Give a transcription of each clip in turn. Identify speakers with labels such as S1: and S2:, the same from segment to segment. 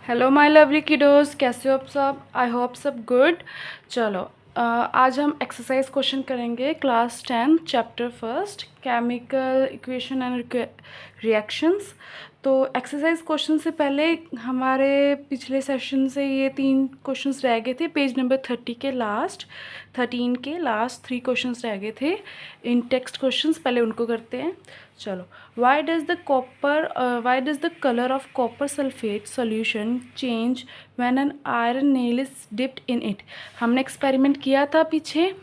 S1: Hello my lovely किडोज, कैसे हो आप सब? आई होप सब गुड। चलो, आज हम एक्सरसाइज क्वेश्चन करेंगे class 10 chapter first chemical equation and reactions. तो एक्सरसाइज क्वेश्चन से पहले हमारे पिछले सेशन से ये 3 क्वेश्चंस रह गए थे। पेज नंबर 13 के लास्ट 3 क्वेश्चंस रह गए थे इन टेक्स्ट क्वेश्चंस। पहले उनको करते हैं। चलो, why does the color of copper sulfate solution change when an iron nail is dipped in it? हमने एक्सपेरिमेंट किया था पीछे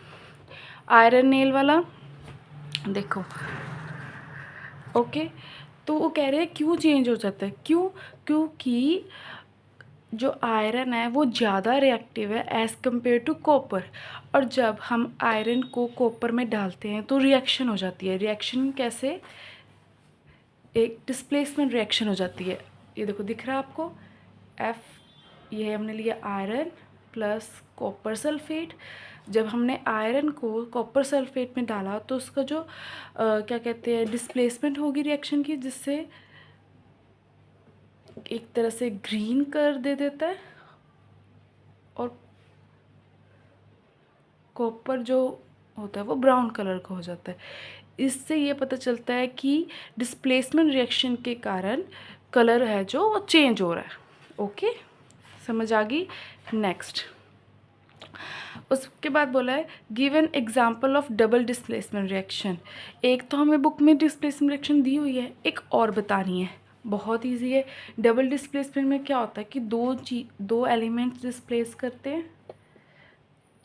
S1: आयरन नेल वाला, देखो। ओके, तो वो कह रहे हैं क्यों चेंज हो जाता है, क्योंकि जो आयरन है वो ज़्यादा रिएक्टिव है एज़ कम्पेयर टू कॉपर। और जब हम आयरन को कॉपर में डालते हैं तो रिएक्शन हो जाती है। रिएक्शन कैसे? एक डिस्प्लेसमेंट रिएक्शन हो जाती है। ये देखो, दिख रहा है आपको F, ये हमने लिया आयरन प्लस कॉपर सल्फेट। जब हमने आयरन को कॉपर सल्फेट में डाला तो उसका जो क्या कहते हैं, डिस्प्लेसमेंट होगी रिएक्शन की, जिससे एक तरह से ग्रीन कलर दे देता है और कॉपर जो होता है वो ब्राउन कलर का हो जाता है। इससे ये पता चलता है कि डिस्प्लेसमेंट रिएक्शन के कारण कलर है जो वो चेंज हो रहा है। ओके, समझ आ गई? नेक्स्ट, उसके बाद बोला है give an example of double displacement reaction. एक तो हमें बुक में डिस्प्लेसमेंट रिएक्शन दी हुई है, एक और बतानी है। बहुत ईजी है। डबल डिस्प्लेसमेंट में क्या होता है कि दो एलिमेंट्स डिस्प्लेस करते हैं।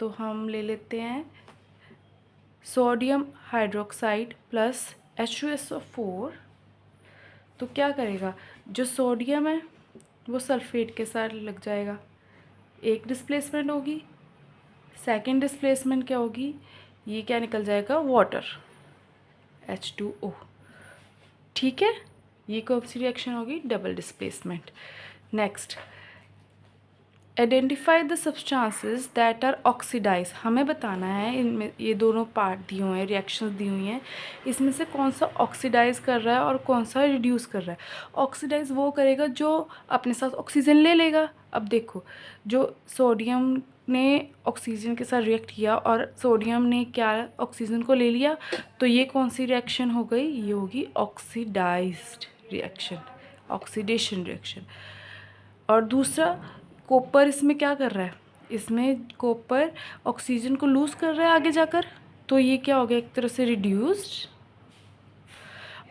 S1: तो हम ले लेते हैं सोडियम हाइड्रोक्साइड प्लस H2SO4। तो क्या करेगा, जो सोडियम है वो सल्फेट के साथ लग जाएगा, एक डिस्प्लेसमेंट होगी। सेकंड डिस्प्लेसमेंट क्या होगी, ये क्या निकल जाएगा, वाटर, H2O। ठीक है, ये कौन सी रिएक्शन होगी, double displacement. Next, identify the substances that are oxidise. हमें बताना है, इनमें ये दोनों पार्ट दिए हुए हैं, रिएक्शंस दी हुई हैं, इसमें से कौन सा ऑक्सीडाइज कर रहा है और कौन सा रिड्यूस कर रहा है। ऑक्सीडाइज वो करेगा जो अपने साथ ऑक्सीजन ले लेगा। अब देखो, जो सोडियम ने ऑक्सीजन के साथ रिएक्ट किया और सोडियम ने क्या ऑक्सीजन को ले लिया, तो ये कौन सी रिएक्शन हो गई, ये होगी ऑक्सीडाइज्ड रिएक्शन, ऑक्सीडेशन रिएक्शन। और दूसरा, कॉपर इसमें क्या कर रहा है, इसमें कॉपर ऑक्सीजन को लूज़ कर रहा है आगे जाकर, तो ये क्या हो गया, एक तरह से रिड्यूस्ड।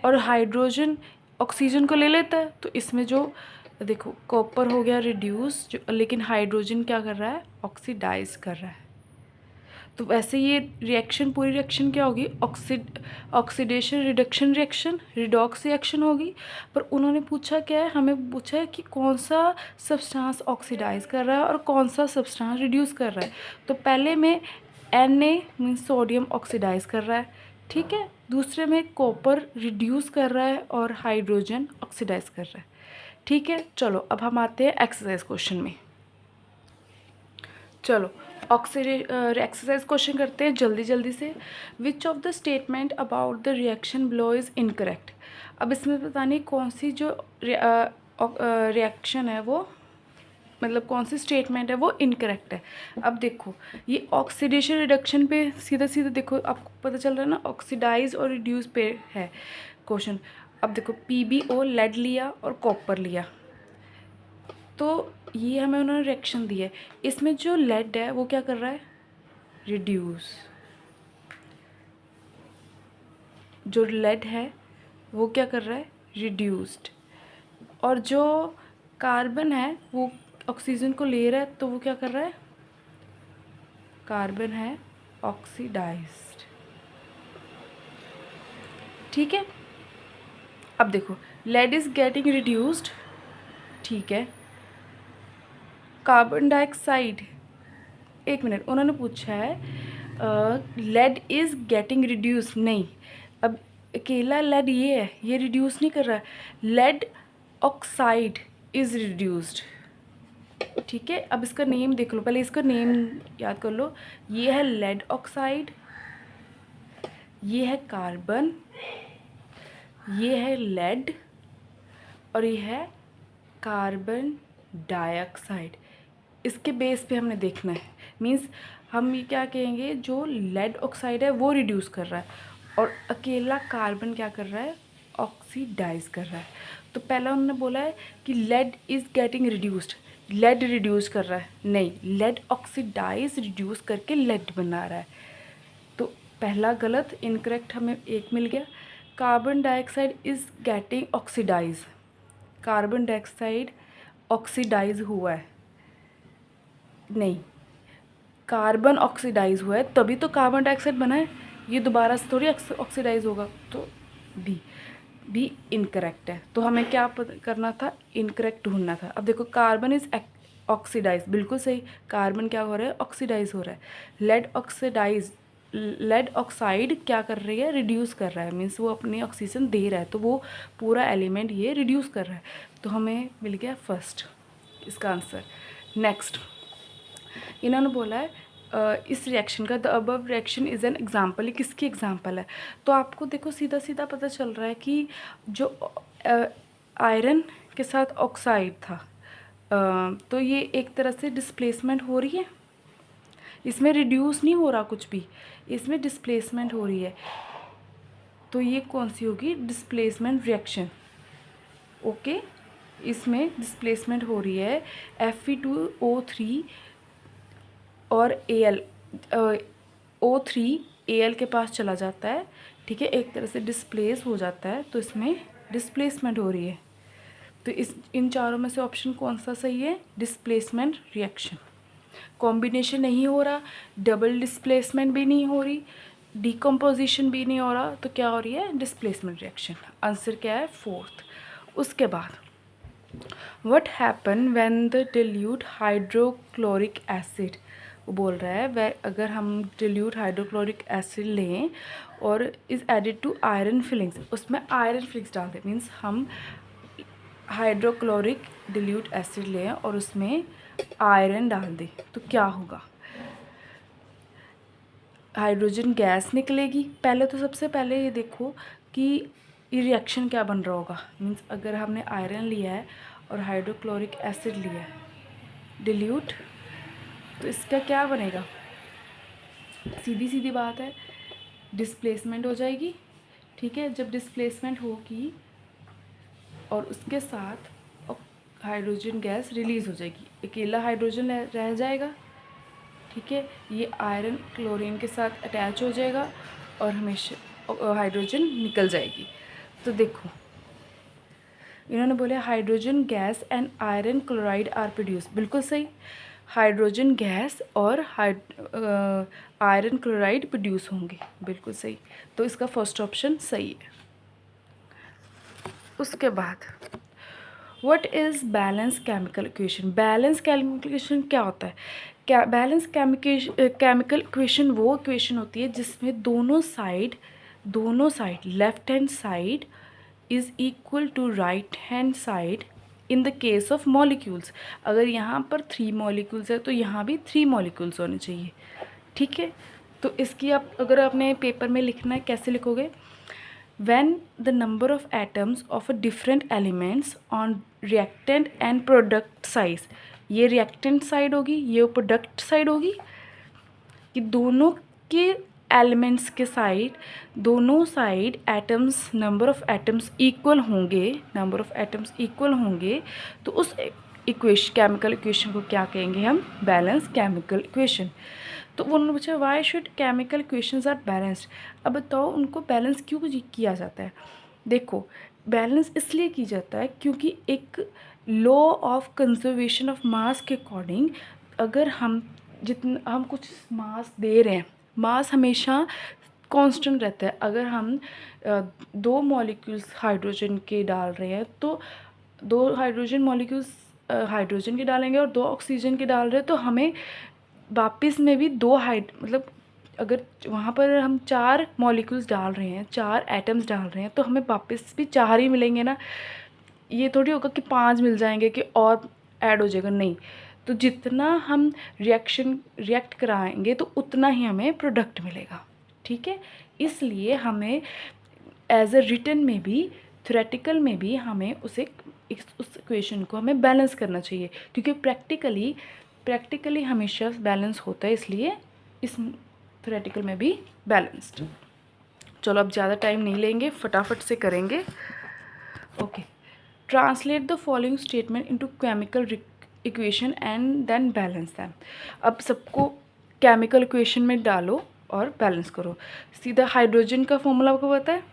S1: और हाइड्रोजन ऑक्सीजन को ले लेता है, तो इसमें जो देखो कॉपर हो गया रिड्यूस, लेकिन हाइड्रोजन क्या कर रहा है, ऑक्सीडाइज कर रहा है। तो वैसे ये रिएक्शन, पूरी रिएक्शन क्या होगी, oxidation reduction reaction, redox reaction होगी। पर उन्होंने पूछा क्या है, हमें पूछा है कि कौन सा सब्सटेंस ऑक्सीडाइज कर रहा है और कौन सा सब्सटेंस रिड्यूस कर रहा है। तो पहले में Na मीन्स सोडियम ऑक्सीडाइज कर रहा है, ठीक है। दूसरे में कॉपर रिड्यूस कर रहा है और हाइड्रोजन ऑक्सीडाइज कर रहा है, ठीक है। चलो, अब हम आते हैं एक्सरसाइज क्वेश्चन में। चलो, एक्सरसाइज क्वेश्चन करते हैं जल्दी जल्दी से। Which of the statement about the reaction below is incorrect. अब इसमें पता नहीं कौन सी जो रिएक्शन है वो, मतलब कौन सी स्टेटमेंट है वो इनकरेक्ट है। अब देखो, ये ऑक्सीडेशन रिडक्शन पे सीधा सीधा देखो, आपको पता चल रहा है ना, ऑक्सीडाइज और रिड्यूस पे है क्वेश्चन। अब देखो, PbO लेड लिया और कॉपर लिया, तो ये हमें उन्होंने रिएक्शन दी है। इसमें जो लेड है वो क्या कर रहा है, रिड्यूस। जो लेड है वो क्या कर रहा है, रिड्यूस्ड। और जो कार्बन है वो ऑक्सीजन को ले रहा है, तो वो क्या कर रहा है, कार्बन है ऑक्सीडाइज्ड, ठीक है। अब देखो, लेड इज गेटिंग रिड्यूस्ड, ठीक है। कार्बन डाइऑक्साइड, एक मिनट, उन्होंने पूछा है लेड इज़ गेटिंग रिड्यूस, नहीं। अब अकेला लेड ये है, ये रिड्यूस नहीं कर रहा है, लेड ऑक्साइड इज़ रिड्यूस्ड, ठीक है। अब इसका नेम देख लो, पहले इसका नेम याद कर लो। ये है लेड ऑक्साइड, ये है कार्बन, ये है लेड और ये है कार्बन डाइऑक्साइड। इसके बेस पे हमने देखना है, मीन्स हम ये क्या कहेंगे, जो लेड ऑक्साइड है वो रिड्यूस कर रहा है और अकेला कार्बन क्या कर रहा है, ऑक्सीडाइज कर रहा है। तो पहला उन्होंने बोला है कि lead is getting reduced, lead reduce कर रहा है, नहीं, लेड ऑक्सीडाइज रिड्यूस करके लेड बना रहा है। तो पहला गलत, इनकरेक्ट हमें एक मिल गया। Carbon dioxide is getting oxidise, carbon dioxide oxidise हुआ है, नहीं, कार्बन ऑक्सीडाइज हुआ है तभी तो कार्बन डाइऑक्साइड बना है, ये दोबारा से थोड़ी ऑक्सीडाइज होगा। तो बी इनकरेक्ट है। तो हमें क्या करना था, इनकरेक्ट ढूंढना था। अब देखो कार्बन इज ऑक्सीडाइज, बिल्कुल सही, कार्बन क्या हो रहा है, ऑक्सीडाइज हो रहा है। लेड ऑक्साइड क्या कर रही है, रिड्यूस कर रहा है, मीन्स वो अपनी ऑक्सीजन दे रहा है, तो वो पूरा एलिमेंट ये रिड्यूस कर रहा है। तो हमें मिल गया फर्स्ट इसका आंसर। नेक्स्ट इन्होंने बोला है इस रिएक्शन का, the above reaction is an example, ये किसकी एग्जाम्पल है। तो आपको देखो सीधा सीधा पता चल रहा है कि जो आयरन के साथ ऑक्साइड था, तो ये एक तरह से डिस्प्लेसमेंट हो रही है, इसमें रिड्यूस नहीं हो रहा कुछ भी, इसमें डिस्प्लेसमेंट हो रही है। तो ये कौन सी होगी, डिस्प्लेसमेंट रिएक्शन। ओके, इसमें डिस्प्लेसमेंट हो रही है, Fe2O3 और Al O3 Al के पास चला जाता है, ठीक है, एक तरह से डिस्प्लेस हो जाता है, तो इसमें डिस्प्लेसमेंट हो रही है। तो इन चारों में से ऑप्शन कौन सा सही है, डिस्प्लेसमेंट रिएक्शन। कॉम्बिनेशन नहीं हो रहा, डबल डिस्प्लेसमेंट भी नहीं हो रही, डिकम्पोजिशन भी नहीं हो रहा, तो क्या हो रही है, डिस्प्लेसमेंट रिएक्शन। आंसर क्या है, फोर्थ। उसके बाद what happen when the dilute hydrochloric acid, वो बोल रहा है वह अगर हम डिल्यूट हाइड्रोक्लोरिक एसिड लें और is added to iron filings, उसमें आयरन फिलिंग्स डाल दें, मीन्स हम हाइड्रोक्लोरिक डिल्यूट एसिड लें और उसमें आयरन डाल दें, तो क्या होगा, हाइड्रोजन गैस निकलेगी। पहले तो सबसे पहले ये देखो कि ये रिएक्शन क्या बन रहा होगा, मीन्स अगर हमने आयरन लिया है और हाइड्रोक्लोरिक एसिड लिया है डिल्यूट, तो इसका क्या बनेगा, सीधी सीधी बात है, डिस्प्लेसमेंट हो जाएगी, ठीक है। जब डिस्प्लेसमेंट होगी और उसके साथ हाइड्रोजन गैस रिलीज़ हो जाएगी, अकेला हाइड्रोजन रह जाएगा, ठीक है, ये आयरन क्लोरीन के साथ अटैच हो जाएगा और हमेशा हाइड्रोजन निकल जाएगी। तो देखो इन्होंने बोले hydrogen gas and iron chloride are produce, बिल्कुल सही, हाइड्रोजन गैस और आयरन क्लोराइड प्रोड्यूस होंगे, बिल्कुल सही। तो इसका फर्स्ट ऑप्शन सही है। उसके बाद what is balance chemical equation, balance chemical equation क्या होता है, क्या बैलेंस केमिकल इक्वेशन वो इक्वेशन होती है जिसमें दोनों side left hand side is equal to right hand side in the case of molecules. अगर यहाँ पर 3 मॉलिक्यूल्स है तो यहाँ भी 3 मॉलिक्यूल्स होने चाहिए, ठीक है। तो इसकी आप अगर आपने पेपर में लिखना है, कैसे लिखोगे, when the number of atoms of a different elements on reactant and product size, ये reactant साइड होगी, ये प्रोडक्ट साइड होगी, कि दोनों के एलिमेंट्स के साइड, दोनों side atoms, number of atoms equal होंगे, तो उस इक्वेशन, केमिकल इक्वेशन को क्या कहेंगे हम, बैलेंस केमिकल इक्वेशन। तो उन्होंने पूछा why should chemical equations are balanced. अब बताओ उनको बैलेंस क्यों किया जाता है। देखो बैलेंस इसलिए की जाता है क्योंकि एक law of conservation of mass के अकॉर्डिंग, अगर हम कुछ मास दे रहे हैं, मास हमेशा कांस्टेंट रहता है। अगर हम 2 मॉलिक्यूल्स हाइड्रोजन के डाल रहे हैं तो 2 हाइड्रोजन मॉलिक्यूल्स हाइड्रोजन के डालेंगे और 2 ऑक्सीजन के डाल रहे हैं, तो हमें वापस में भी 2 मतलब अगर वहाँ पर हम 4 मॉलिक्यूल्स डाल रहे हैं, 4 एटम्स डाल रहे हैं, तो हमें वापस भी 4 ही मिलेंगे ना। ये थोड़ी होगा कि 5 मिल जाएंगे कि और ऐड हो जाएगा, नहीं। तो जितना हम रिएक्ट कराएंगे तो उतना ही हमें प्रोडक्ट मिलेगा, ठीक है। इसलिए हमें एज अ रिटन में भी, थ्योरेटिकल में भी हमें उसे उस इक्वेशन को हमें बैलेंस करना चाहिए, क्योंकि प्रैक्टिकली हमेशा बैलेंस होता है, इसलिए इस थ्योरेटिकल में भी बैलेंस्ड। चलो अब ज़्यादा टाइम नहीं लेंगे, फटाफट से करेंगे। Okay, translate the following statement into chemical equation and then balance them. अब सबको केमिकल इक्वेशन में डालो और बैलेंस करो। सीधा हाइड्रोजन का फॉर्मूला आपको पता है,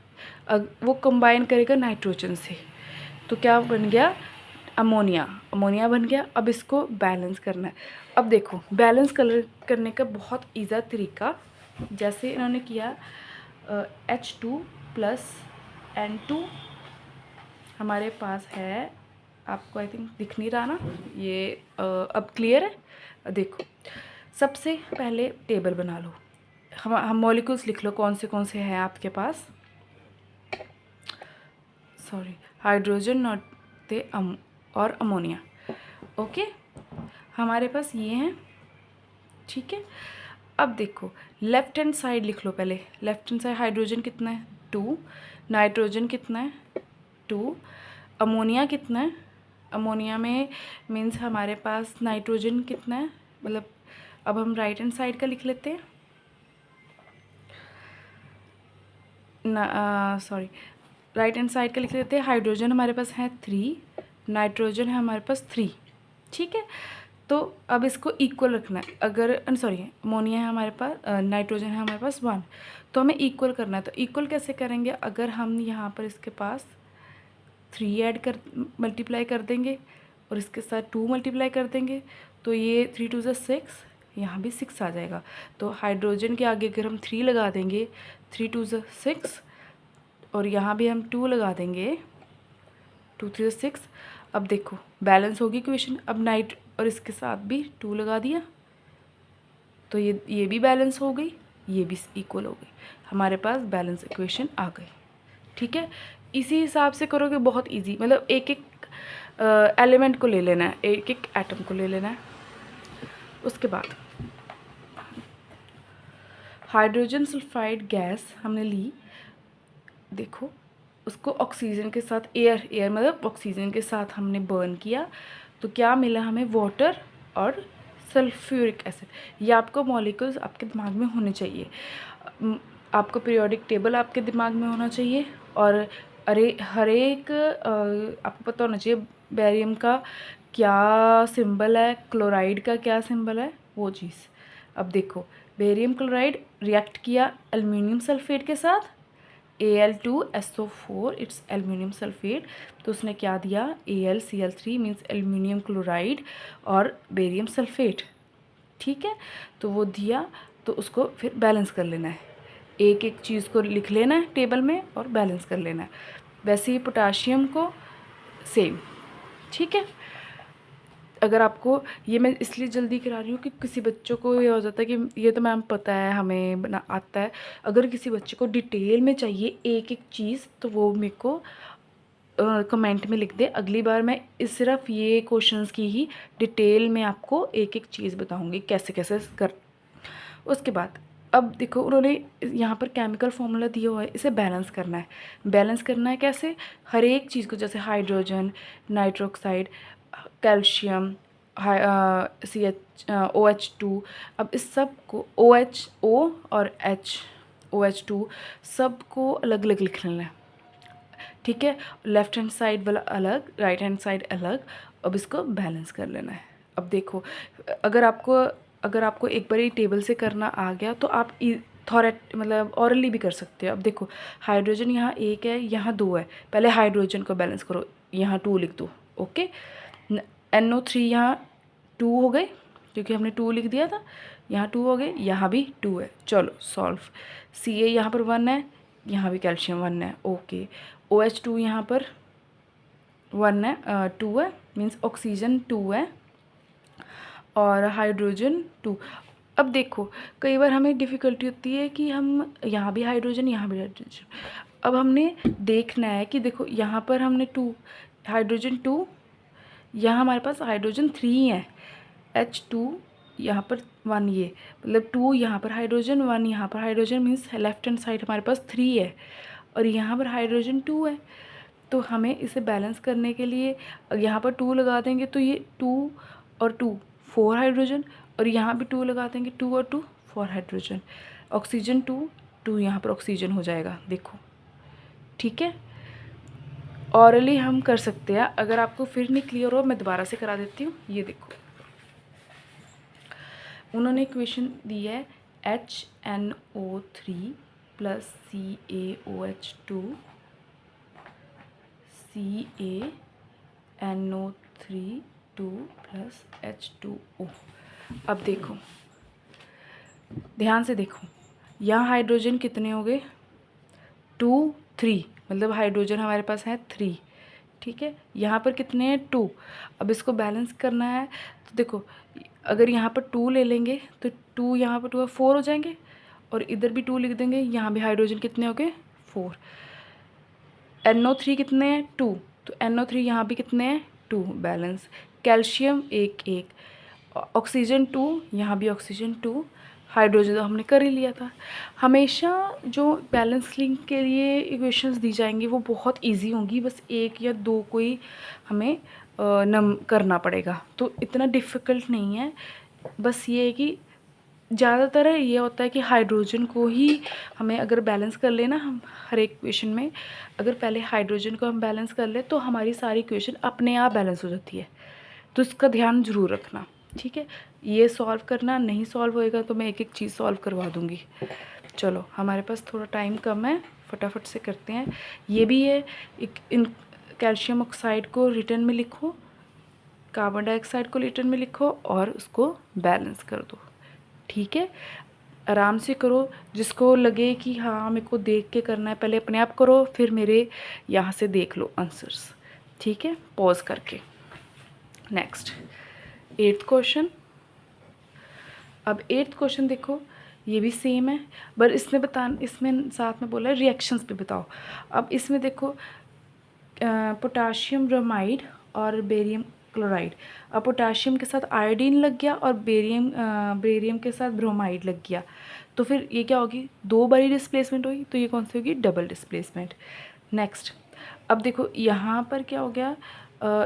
S1: वो कंबाइन करेगा नाइट्रोजन से, तो क्या बन गया, अमोनिया, अमोनिया बन गया। अब इसको बैलेंस करना है। अब देखो बैलेंस करने का बहुत ईज़ी तरीका, जैसे इन्होंने किया H2 प्लस N2 हमारे पास है, आपको आई थिंक दिख नहीं रहा ना ये, अब क्लियर है। देखो सबसे पहले टेबल बना लो, हम मॉलिक्यूल्स लिख लो कौन से हैं आपके पास। सॉरी, हाइड्रोजन नॉट और अमोनिया। ओके, हमारे पास ये हैं, ठीक है। अब देखो लेफ्ट हैंड साइड लिख लो पहले। लेफ्ट हैंड साइड हाइड्रोजन कितना है 2, नाइट्रोजन कितना है 2, अमोनिया कितना है, अमोनिया में मीन्स हमारे पास नाइट्रोजन कितना है, मतलब अब हम राइट हैंड साइड का लिख लेते हैं सॉरी, राइट हैंड साइड का लिख लेते हैं। हाइड्रोजन हमारे पास है 3, नाइट्रोजन है हमारे पास 3, ठीक है। तो अब इसको इक्वल रखना है। अगर सॉरी अमोनिया है हमारे पास, नाइट्रोजन है हमारे पास 1, तो हमें इक्वल करना है। तो इक्वल कैसे करेंगे, अगर हम यहाँ पर इसके पास 3 ऐड कर मल्टीप्लाई कर देंगे और इसके साथ 2 मल्टीप्लाई कर देंगे, तो ये 3 2 6, यहाँ भी 6 आ जाएगा। तो हाइड्रोजन के आगे अगर हम 3 लगा देंगे, 3 2 6, और यहाँ भी हम 2 लगा देंगे, 2 3 6। अब देखो बैलेंस होगी इक्वेशन। अब नाइट और इसके साथ भी 2 लगा दिया, तो ये भी बैलेंस हो गई, ये भी इक्वल हो गई, हमारे पास बैलेंस इक्वेशन आ गई, ठीक है। इसी हिसाब से करोगे बहुत इजी, मतलब एक एक एलिमेंट को ले लेना है, एक एक एटम को ले लेना है। उसके बाद हाइड्रोजन सल्फाइड गैस हमने ली, देखो उसको ऑक्सीजन के साथ, एयर मतलब ऑक्सीजन के साथ हमने बर्न किया, तो क्या मिला हमें, वाटर और सल्फ्यूरिक एसिड। ये आपको मॉलिक्यूल्स आपके दिमाग में होने चाहिए, आपको पीरियोडिक टेबल आपके दिमाग में होना चाहिए, और हर एक आपको पता होना चाहिए बेरियम का क्या सिंबल है, क्लोराइड का क्या सिंबल है, वो चीज़। अब देखो बेरियम क्लोराइड रिएक्ट किया एल्युमिनियम सल्फेट के साथ, Al2SO4, इट्स एल्युमिनियम सल्फेट, तो उसने क्या दिया, AlCl3 मीन्स एल्युमिनियम क्लोराइड और बेरियम सल्फेट, ठीक है। तो वो दिया, तो उसको फिर बैलेंस कर लेना है, एक एक चीज़ को लिख लेना है टेबल में और बैलेंस कर लेना है। वैसे ही पोटाशियम को सेम, ठीक है। अगर आपको ये मैं इसलिए जल्दी करा रही हूँ कि किसी बच्चों को ये हो जाता है कि ये तो मैम पता है, हमें बना आता है। अगर किसी बच्चे को डिटेल में चाहिए एक एक चीज़, तो वो मेरे को कमेंट में लिख दे, अगली बार मैं सिर्फ ये क्वेश्चंस की ही डिटेल में आपको एक एक चीज़ बताऊँगी कैसे कैसे कर। उसके बाद अब देखो उन्होंने यहाँ पर केमिकल फॉर्मूला दिया हुआ है, इसे बैलेंस करना है। बैलेंस करना है कैसे, हर एक चीज़ को, जैसे हाइड्रोजन, नाइट्रोक्साइड, कैल्शियम, OH2, अब इस सब को O और OH2 सबको अलग अलग लिख लेना है, ठीक है। लेफ्ट हैंड साइड वाला अलग, राइट हैंड साइड अलग, अब इसको बैलेंस कर लेना है। अब देखो अगर आपको एक बार ही टेबल से करना आ गया, तो आप मतलब ऑरली भी कर सकते हो। अब देखो हाइड्रोजन यहाँ 1 है, यहाँ 2 है, पहले हाइड्रोजन को बैलेंस करो, यहाँ 2 लिख दो, ओके। NO3 यहाँ 2 हो गए, क्योंकि हमने 2 लिख दिया था, यहाँ 2 हो गए, यहाँ भी 2 है, चलो सॉल्व। Ca यहाँ पर 1 है, यहाँ भी कैल्शियम 1 है, ओके। OH2 यहाँ पर 1 है, 2 है, मीन्स ऑक्सीजन 2 है और हाइड्रोजन 2। अब देखो कई बार हमें डिफ़िकल्टी होती है कि हम यहाँ भी हाइड्रोजन, यहाँ भी हाइड्रोजन। अब हमने देखना है कि देखो यहाँ पर हमने 2 हाइड्रोजन 2, यहाँ हमारे पास हाइड्रोजन 3 है, H2 यहाँ पर 1, ये मतलब 2 यहाँ पर हाइड्रोजन, 1 यहाँ पर hydrogen, means left hand side हमारे पास 3 है और यहाँ पर हाइड्रोजन 2 है। तो हमें इसे बैलेंस करने के लिए यहाँ पर 2 लगा देंगे तो ये 2 और 2 4 हाइड्रोजन, और यहाँ भी 2 लगा देंगे, 2 और 2 4 हाइड्रोजन, ऑक्सीजन 2 यहाँ पर ऑक्सीजन हो जाएगा। देखो ठीक है, ऑरली हम कर सकते हैं। अगर आपको फिर नहीं क्लियर हो मैं दोबारा से करा देती हूँ। ये देखो उन्होंने इक्वेशन दी है HNO3 plus CaOH2 CaNO3 2 plus H2O। अब देखो ध्यान से देखो, यहाँ हाइड्रोजन कितने हो गए 2 3, मतलब हाइड्रोजन हमारे पास है 3, ठीक है। यहाँ पर कितने हैं 2। अब इसको बैलेंस करना है तो देखो अगर यहाँ पर 2 ले लेंगे तो 2 यहाँ पर 2 है 4 हो जाएंगे, और इधर भी 2 लिख देंगे, यहाँ भी हाइड्रोजन कितने हो गए 4। NO3 कितने हैं 2, तो NO3 यहाँ भी कितने हैं 2, बैलेंस। कैल्शियम 1 ऑक्सीजन 2, यहाँ भी ऑक्सीजन 2, हाइड्रोजन तो हमने कर ही लिया था। हमेशा जो बैलेंस लिंक के लिए इक्वेशंस दी जाएंगी वो बहुत इजी होंगी, बस 1 या 2 कोई हमें करना पड़ेगा, तो इतना डिफ़िकल्ट नहीं है। बस ये है कि ज़्यादातर ये होता है कि हाइड्रोजन को ही हमें अगर बैलेंस कर लेना हम हर एक इक्वेशन में, अगर पहले हाइड्रोजन को हम बैलेंस कर ले तो हमारी सारी इक्वेशन अपने आप बैलेंस हो जाती है, तो इसका ध्यान ज़रूर रखना, ठीक है। ये सॉल्व करना, नहीं सॉल्व होएगा तो मैं एक एक चीज़ सॉल्व करवा दूँगी। चलो हमारे पास थोड़ा टाइम कम है, फटाफट से करते हैं। ये भी है इन कैल्शियम ऑक्साइड को रिटर्न में लिखो, कार्बन डाइऑक्साइड को रिटर्न में लिखो और उसको बैलेंस कर दो, ठीक है। आराम से करो, जिसको लगे कि हाँ मेरे को देख के करना है पहले अपने आप करो, फिर मेरे यहाँ से देख लो आंसर्स, ठीक है, पॉज करके। Next 8th question. अब 8th क्वेश्चन देखो, ये भी सेम है, पर इसमें साथ में बोला है रिएक्शंस पे बताओ। अब इसमें देखो पोटाशियम ब्रोमाइड और बेरियम क्लोराइड। अब पोटाशियम के साथ आयोडीन लग गया और बेरियम के साथ ब्रोमाइड लग गया, तो फिर ये क्या होगी 2 बारी डिस्प्लेसमेंट होगी, तो ये कौन सी होगी डबल डिस्प्लेसमेंट। नेक्स्ट अब देखो यहाँ पर क्या हो गया,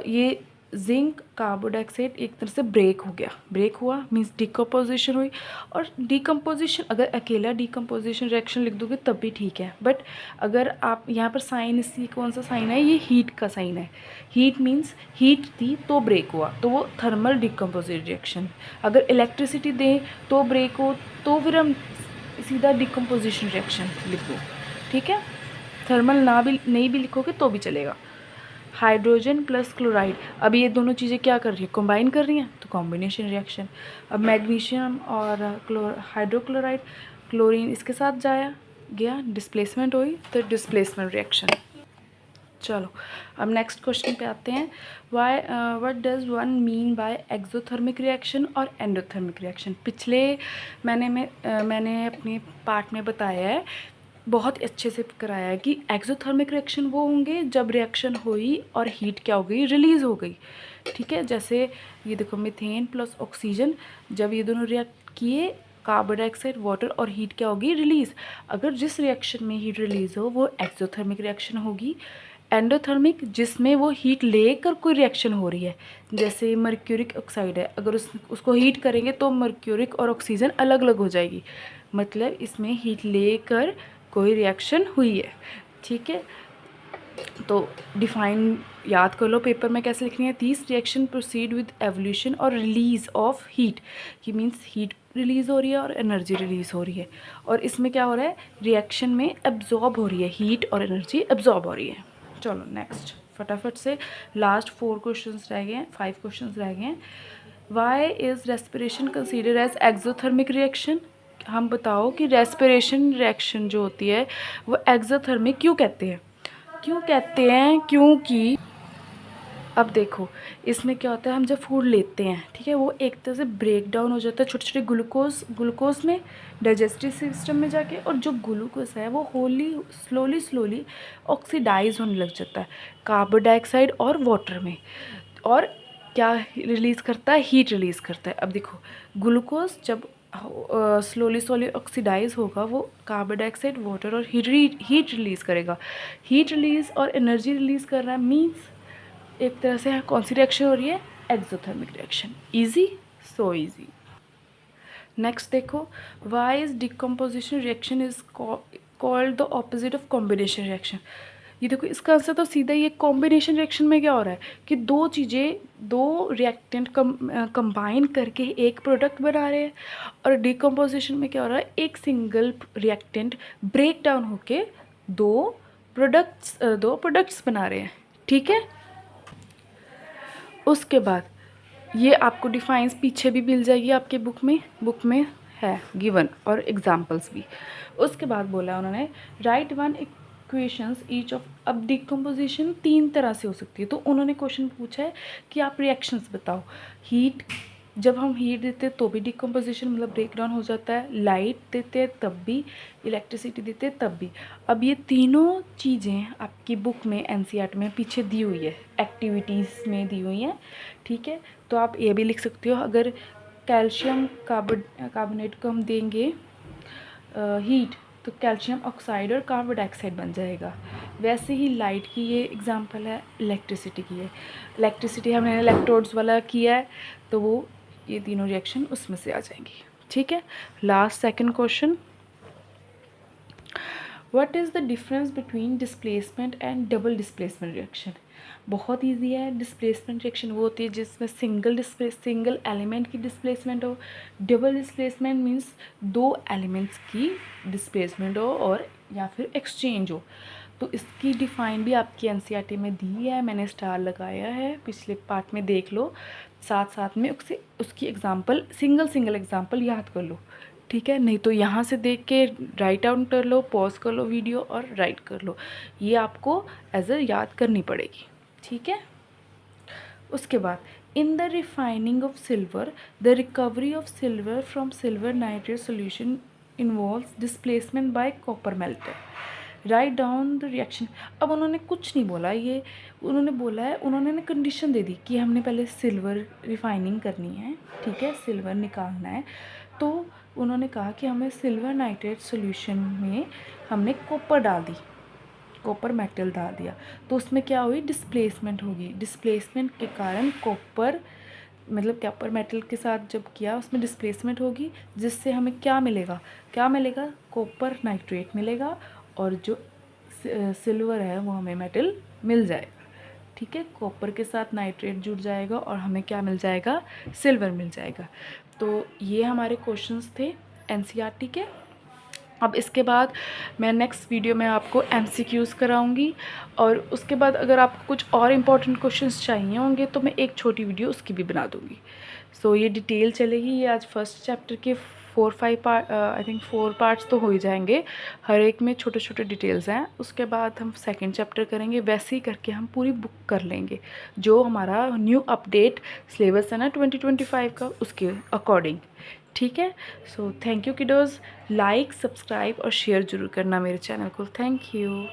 S1: ये जिंक कार्बन डाइऑक्साइड एक तरह से ब्रेक हुआ मीन्स डिकम्पोजिशन हुई। और डिकम्पोजिशन अगर अकेला डिकम्पोजिशन रिएक्शन लिख दोगे तब भी ठीक है, बट अगर आप यहाँ पर साइन, इसी कौन सा साइन है, ये हीट का साइन है। हीट मीन्स हीट थी तो ब्रेक हुआ, तो वो थर्मल डिकम्पोजिशन रिएक्शन। अगर इलेक्ट्रिसिटी दें तो ब्रेक हो, तो फिर हम सीधा डिकम्पोजिशन रिएक्शन लिख दो, ठीक है। थर्मल नहीं भी लिखोगे तो भी चलेगा। हाइड्रोजन प्लस क्लोराइड, अब ये दोनों चीज़ें क्या कर रही है, कंबाइन कर रही हैं, तो कॉम्बिनेशन रिएक्शन। अब मैग्नीशियम और हाइड्रोक्लोराइड, क्लोरीन इसके साथ गया डिस्प्लेसमेंट हुई, तो डिस्प्लेसमेंट रिएक्शन। चलो अब नेक्स्ट क्वेश्चन पे आते हैं। What does one mean by exothermic reaction और एंडोथर्मिक रिएक्शन। पिछले मैंने अपने पार्ट में बताया है, बहुत अच्छे से कराया है कि एक्सोथर्मिक रिएक्शन वो होंगे जब रिएक्शन हुई और हीट क्या हो गई, रिलीज़ हो गई, ठीक है। जैसे ये देखो मीथेन प्लस ऑक्सीजन, जब ये दोनों रिएक्ट किए, कार्बन डाइऑक्साइड वाटर और हीट क्या होगी रिलीज़। अगर जिस रिएक्शन में हीट रिलीज़ हो वो एक्सोथर्मिक रिएक्शन होगी। एंडोथर्मिक जिसमें वो हीट लेकर कोई रिएक्शन हो रही है, जैसे मर्क्यूरिक ऑक्साइड है, अगर उसको हीट करेंगे तो मर्क्यूरिक और ऑक्सीजन अलग अलग हो जाएगी, मतलब इसमें हीट लेकर कोई रिएक्शन हुई है, ठीक है। तो डिफाइन याद कर लो पेपर में कैसे लिखनी है। This reaction proceed with evolution और रिलीज ऑफ हीट, कि मीन्स हीट रिलीज़ हो रही है और एनर्जी रिलीज़ हो रही है, और इसमें क्या हो रहा है रिएक्शन में एब्जॉर्ब हो रही है, हीट और एनर्जी एब्जॉर्ब हो रही है। चलो नेक्स्ट फटाफट से, लास्ट 4 क्वेश्चंस रह गए हैं, 5 क्वेश्चंस रह गए हैं। Why is respiration consider as exothermic reaction. हम बताओ कि रेस्पिरेशन रिएक्शन जो होती है वो एक्सोथर्मिक क्यों कहते हैं, क्योंकि अब देखो इसमें क्या होता है, हम जब फूड लेते हैं, ठीक है, वो एक तरह से ब्रेक डाउन हो जाता है छोटे छोटे ग्लूकोज में डाइजेस्टिव सिस्टम में जाके, और जो ग्लूकोज है वो स्लोली ऑक्सीडाइज होने लग जाता है कार्बन डाइऑक्साइड और वाटर में, और क्या रिलीज़ करता है, हीट रिलीज़ करता है। अब देखो ग्लूकोज जब स्लोली ऑक्सीडाइज होगा वो कार्बन डाइऑक्साइड, वाटर और हीट रिलीज़ करेगा। हीट रिलीज़ और एनर्जी रिलीज़ कर रहा है, मीन्स एक तरह से कौन सी रिएक्शन हो रही है, exothermic reaction. Easy, so easy. Next देखो, why is decomposition reaction is called the opposite of combination reaction. ये देखो इसका आंसर तो सीधा ही है। कॉम्बिनेशन रिएक्शन में क्या हो रहा है कि दो चीज़ें, दो रिएक्टेंट कंबाइन करके एक प्रोडक्ट बना रहे हैं, और डिकम्पोजिशन में क्या हो रहा है, एक सिंगल रिएक्टेंट ब्रेक डाउन होके दो प्रोडक्ट्स बना रहे हैं। ठीक है, उसके बाद ये आपको डिफाइंस पीछे भी मिल जाएगी आपके बुक में है गिवन, और एग्जाम्पल्स भी। उसके बाद बोला उन्होंने right one equations each of. अब डिकम्पोजिशन 3 तरह से हो सकती है, तो उन्होंने क्वेश्चन पूछा है कि आप रिएक्शंस बताओ। हीट, जब हम हीट देते हैं तो भी डिकम्पोजिशन मतलब ब्रेक डाउन हो जाता है, लाइट देते हैं तब भी, इलेक्ट्रिसिटी देते हैं तब भी। अब ये तीनों चीज़ें आपकी बुक में एनसीईआरटी में पीछे दी हुई है, एक्टिविटीज़ में दी हुई हैं। ठीक है, तो आप ये भी लिख सकते हो, अगर कैल्शियम कार्बोनेट को हम देंगे हीट तो कैल्शियम ऑक्साइड और कार्बन डाइऑक्साइड बन जाएगा। वैसे ही लाइट की ये एग्जांपल है, इलेक्ट्रिसिटी की है। इलेक्ट्रिसिटी हमने इलेक्ट्रोड्स वाला किया है, तो वो ये तीनों रिएक्शन उसमें से आ जाएंगी। ठीक है, last second question, what is the difference between displacement and double displacement reaction. बहुत इजी है। डिस्प्लेसमेंट रिएक्शन वो होती है जिसमें सिंगल एलिमेंट की डिस्प्लेसमेंट हो। डबल डिस्प्लेसमेंट मीन्स दो एलिमेंट्स की डिस्प्लेसमेंट हो और या फिर एक्सचेंज हो। तो इसकी डिफ़ाइन भी आपकी एनसीईआरटी में दी है, मैंने स्टार लगाया है, पिछले पार्ट में देख लो, साथ साथ में उसकी एग्जांपल सिंगल एग्जांपल याद कर लो। ठीक है, नहीं तो यहाँ से देख के राइट डाउन कर लो, पॉज कर लो वीडियो और राइट कर लो, ये आपको एज अ याद करनी पड़ेगी। ठीक है, उसके बाद in the refining of silver the recovery of silver from silver nitrate solution involves displacement bye copper melter. Write down the reaction. अब उन्होंने कुछ नहीं बोला, ये उन्होंने बोला है, उन्होंने कंडीशन दे दी कि हमने पहले सिल्वर रिफाइनिंग करनी है। ठीक है, सिल्वर निकालना है, तो उन्होंने कहा कि हमें सिल्वर नाइट्रेट सॉल्यूशन में हमने कॉपर डाल दी, कॉपर मेटल डाल दिया, तो उसमें क्या हुई, डिस्प्लेसमेंट होगी। डिस्प्लेसमेंट के कारण कॉपर मतलब कॉपर मेटल के साथ जब किया उसमें डिस्प्लेसमेंट होगी, जिससे हमें क्या मिलेगा, कॉपर नाइट्रेट मिलेगा, और जो सिल्वर है वो हमें मेटल मिल जाएगा। ठीक है, कॉपर के साथ नाइट्रेट जुड़ जाएगा और हमें क्या मिल जाएगा, सिल्वर मिल जाएगा। तो ये हमारे क्वेश्चंस थे एनसीईआरटी के। अब इसके बाद मैं नेक्स्ट वीडियो में आपको एमसीक्यूज़ कराऊंगी, और उसके बाद अगर आपको कुछ और इम्पोर्टेंट क्वेश्चंस चाहिए होंगे तो मैं एक छोटी वीडियो उसकी भी बना दूंगी। सो ये डिटेल चलेगी। ये आज फर्स्ट चैप्टर के 4-5 पार्ट, आई थिंक 4 पार्ट्स तो हो ही जाएंगे, हर एक में छोटे छोटे डिटेल्स हैं। उसके बाद हम सेकंड चैप्टर करेंगे, वैसे ही करके हम पूरी बुक कर लेंगे, जो हमारा न्यू अपडेट सिलेबस है ना 2025 का, उसके अकॉर्डिंग। ठीक है, so thank you kiddos. Like, subscribe और शेयर ज़रूर करना मेरे चैनल को। Thank you.